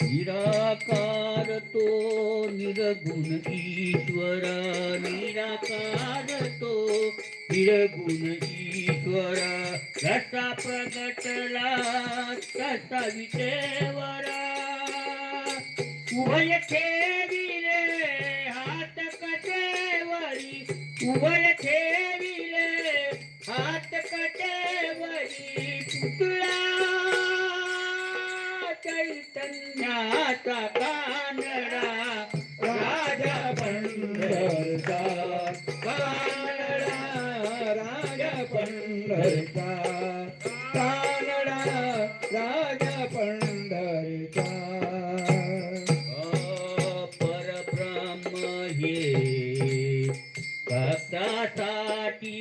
निराकार तो निर्गुण ईश्वरा, निराकार तो निर्गुण ईश्वरा, जसा प्रगटला तसा विटेवरा, उभय ठेविले हात कटेवरी, उभय ठेविले हात कटेवरी, पुतळा चैतन्याचा कानडा राजा पंढरचा, कानडा राजा पंढरचा, कानडा राजा पंढरचा. परब्रह्म हे भक्तासाठी,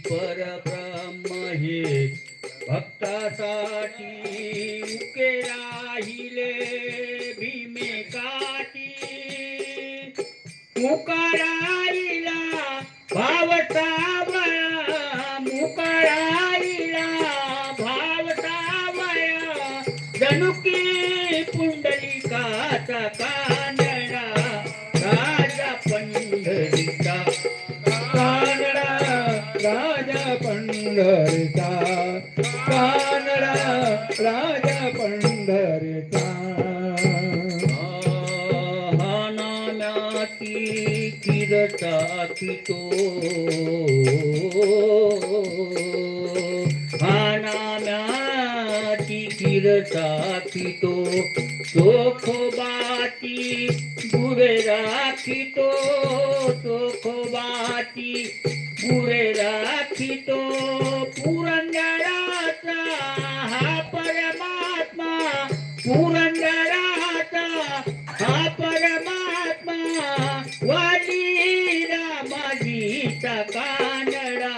परब्रह्म हे भक्तासाठी, उके राहिले भीमे काठी, मुकाराईला भाव सावळा, मुकाराईला भाव सावळा, जनुकी पुंडलिकाचा कानडा राजा पंढरीचा, कानडा राजा पंढरीचा, कानडा राजा पंढरीचा. हा नाम्याची किरता कितो, हा नाम्याची किरता कितो, चोखोबाची गुरे राखितो, चोखोबाची गुरे राखितो, पुरंदराचा हा परमात्मा, पुरंदराचा हा परमात्मा, वाली रामाजीचा कानडा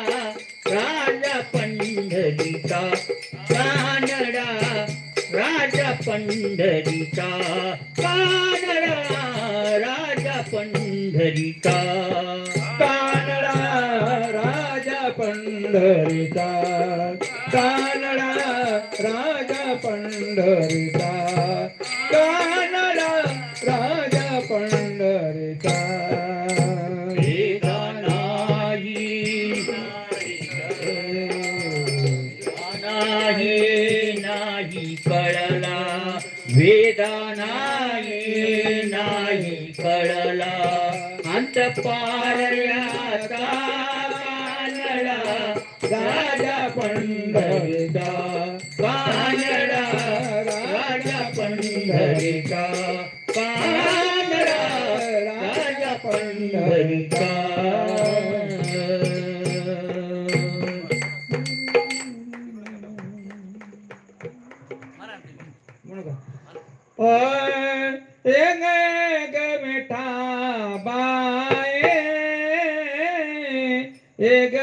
राजा पंढरीचा, कानडा राजा पंढरीचा, कानडा राजा पंढरीचा, कानडा राजा पंढरीचा, कानडा राजा पंढरीचा, कानडा राजा पंढरीचा. नाही कळला, वेदा नाही कळला, अंत पारयाचा कानडा राजा पंढरीचा, कानडा राजा पंढरीचा, कानडा राजा पंढरीचा. एक बेटा बाए, एक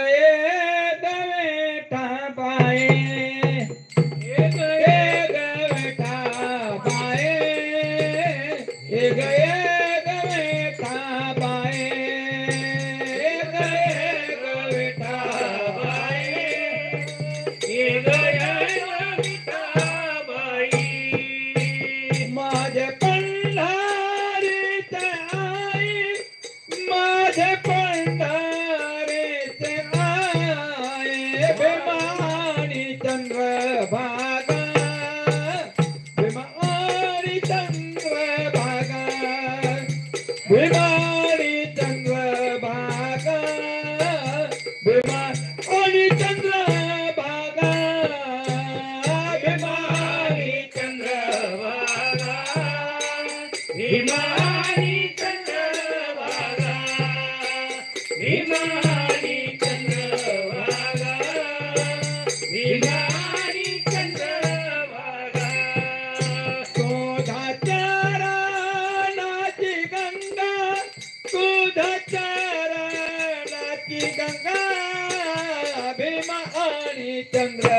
बेटा बाए, एक बेटा बाए, एक बेटा बाए, एक बेटा बाए, एक बेटा बाई. माझे पंढरीचे आई, माझे पंढरीचे आई, भीमानी चंद्रभागा, भीमानी चंद्रभागा, भीमानी चंद्रभागा, भीमानी चंद्रभागा, भीमानी चंद्रभागा, भीमानी चंद्रभागा, भीमानी चंद्रभागा, भीमानी चंद्रभागा. तुझ्या चरणाची गंगा, तुझ्या चरणाची गंगा, भीमानी चंद्र